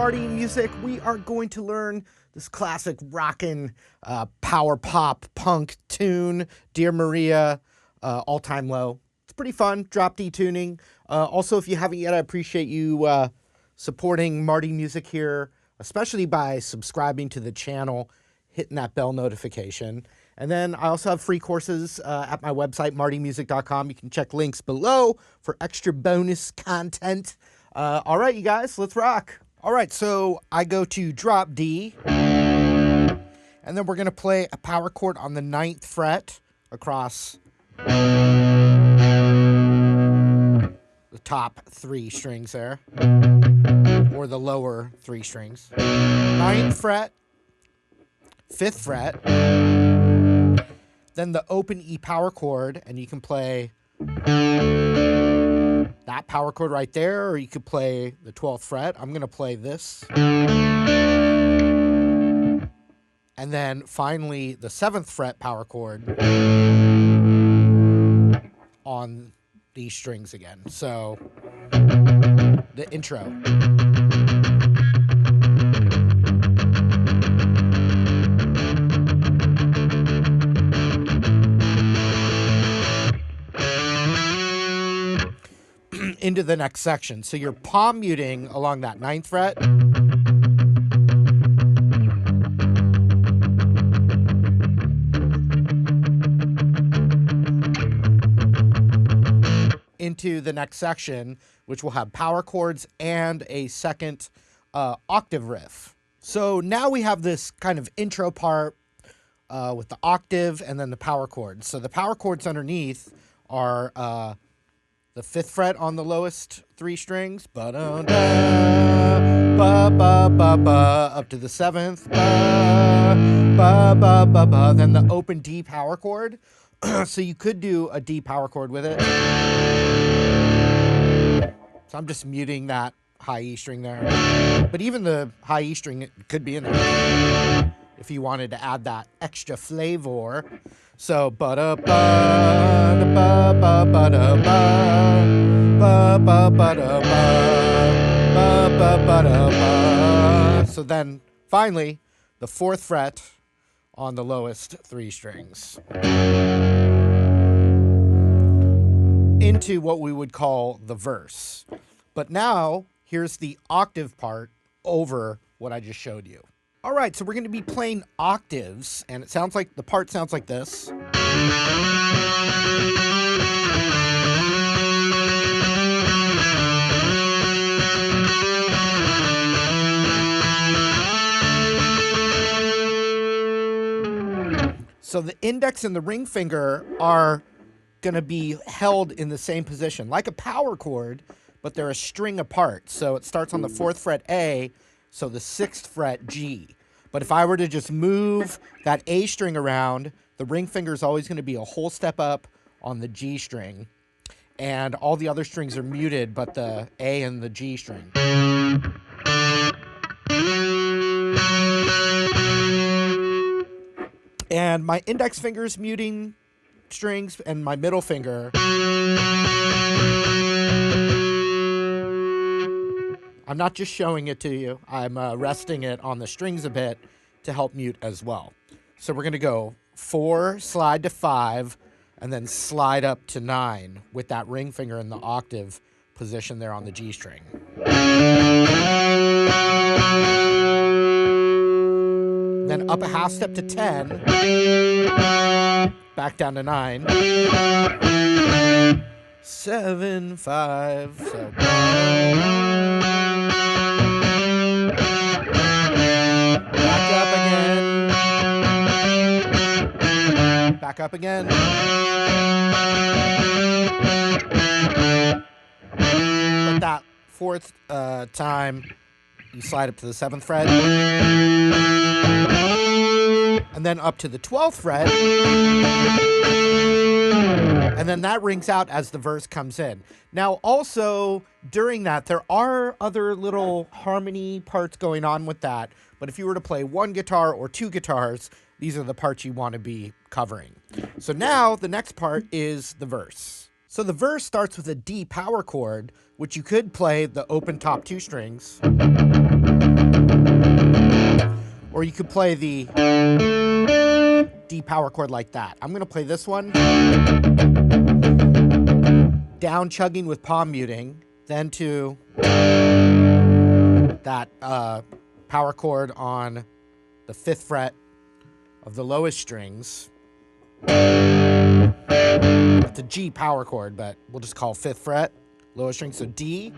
Marty Music. We are going to learn this classic rockin' power pop punk tune, Dear Maria, All Time Low. It's pretty fun, drop D tuning. Also, if you haven't yet, I appreciate you supporting Marty Music here, especially by subscribing to the channel, hitting that bell notification. And then I also have free courses at my website, martymusic.com. You can check links below for extra bonus content. All right, you guys, let's rock. All right, so I go to drop D, and then we're going to play a power chord on the 9th fret across the top 3 strings there, or the lower 3 strings. 9th fret, 5th fret, then the open E power chord, and you can play that power chord right there, or you could play the 12th fret. I'm going to play this. And then finally the 7th fret power chord on these strings again. So the intro. Into the next section. So you're palm muting along that 9th fret. Into the next section, which will have power chords and a second octave riff. So now we have this kind of intro part with the octave and then the power chords. So the power chords underneath are the 5th fret on the lowest 3 strings, ba-da-da, ba-ba-ba-ba, up to the 7th, ba-ba-ba-ba, then the open D power chord. So you could do a D power chord with it. So I'm just muting that high E string there. But even the high E string could be in there if you wanted to add that extra flavor. So so then finally the 4th fret on the lowest 3 strings into what we would call the verse. But now here's the octave part over what I just showed you. All right, so we're going to be playing octaves, and it sounds like the part sounds like this. So the index and the ring finger are going to be held in the same position, like a power chord, but they're a string apart. So it starts on the 4th fret A, so the 6th fret G. But if I were to just move that A string around, the ring finger is always going to be a whole step up on the G string. And all the other strings are muted, but the A and the G string. And my index finger is muting strings, and my middle finger, I'm not just showing it to you, I'm resting it on the strings a bit to help mute as well. So we're going to go 4, slide to 5, and then slide up to 9 with that ring finger in the octave position there on the G string. Then up a half step to 10, back down to 9, 7, 5, so back up again. But that 4th time, you slide up to the 7th fret. And then up to the 12th fret. And then that rings out as the verse comes in. Now, also, during that, there are other little harmony parts going on with that. But if you were to play 1 guitar or 2 guitars, these are the parts you want to be covering. So now the next part is the verse. So the verse starts with a D power chord, which you could play the open top 2 strings. And Or you could play the D power chord like that. I'm going to play this one. Down chugging with palm muting, then to that power chord on the 5th fret of the lowest strings. It's a G power chord, but we'll just call 5th fret, lowest string, so D.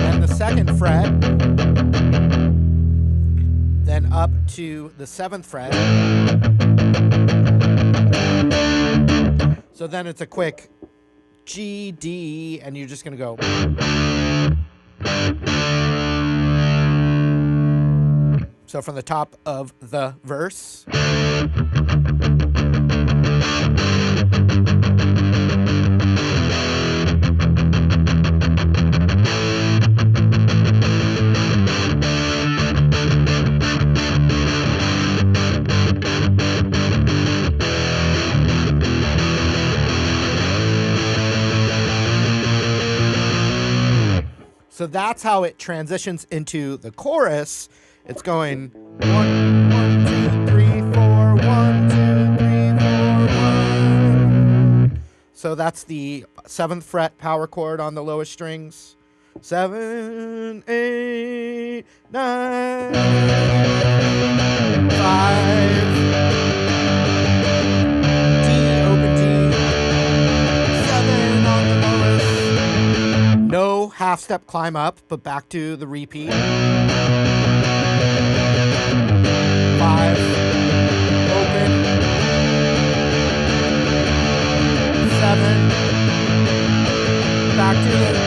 Then the 2nd fret, then up to the 7th fret. So then it's a quick G, D, and you're just going to go. So from the top of the verse. So that's how it transitions into the chorus. It's going 1, 1, 2, 3, 4, 1, 2, 3, 4, 1. So that's the 7th fret power chord on the lowest strings. 7, 8, 9, 5. D, open D. 7 on the lowest. No half step climb up, but back to the repeat. 5, open, 7, back to the.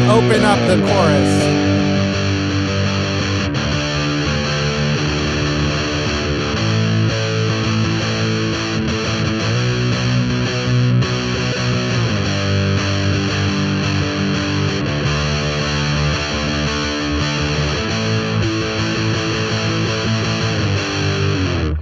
Open up the chorus.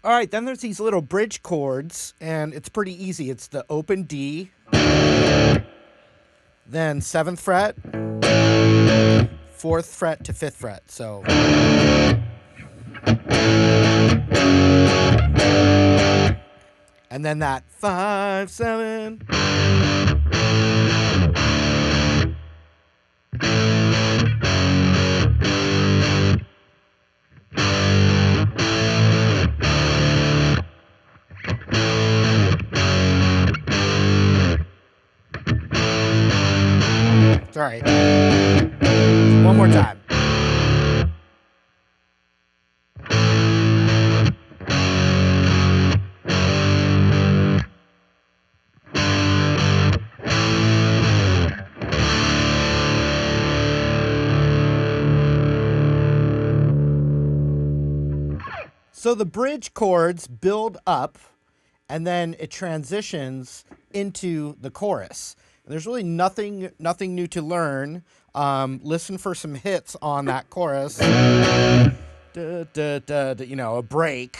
All right, then there's these little bridge chords, and it's pretty easy. It's the open D, then 7th fret, 4th fret to 5th fret. So and then that 5, 7. It's all right. One more time. So the bridge chords build up, and then it transitions into the chorus. There's really nothing new to learn. Listen for some hits on that chorus. You know, a break.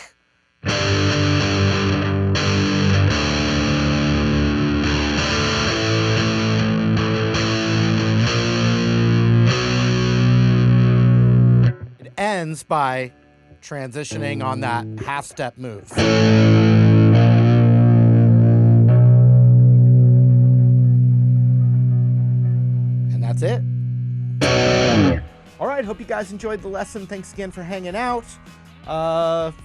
It ends by transitioning on that half-step move. That's it. All right, hope you guys enjoyed the lesson. Thanks again for hanging out.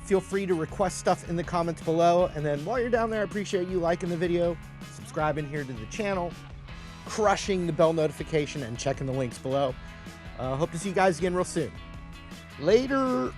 Feel free to request stuff in the comments below. And then while you're down there, I appreciate you liking the video, subscribing here to the channel, crushing the bell notification, and checking the links below. Hope to see you guys again real soon. Later.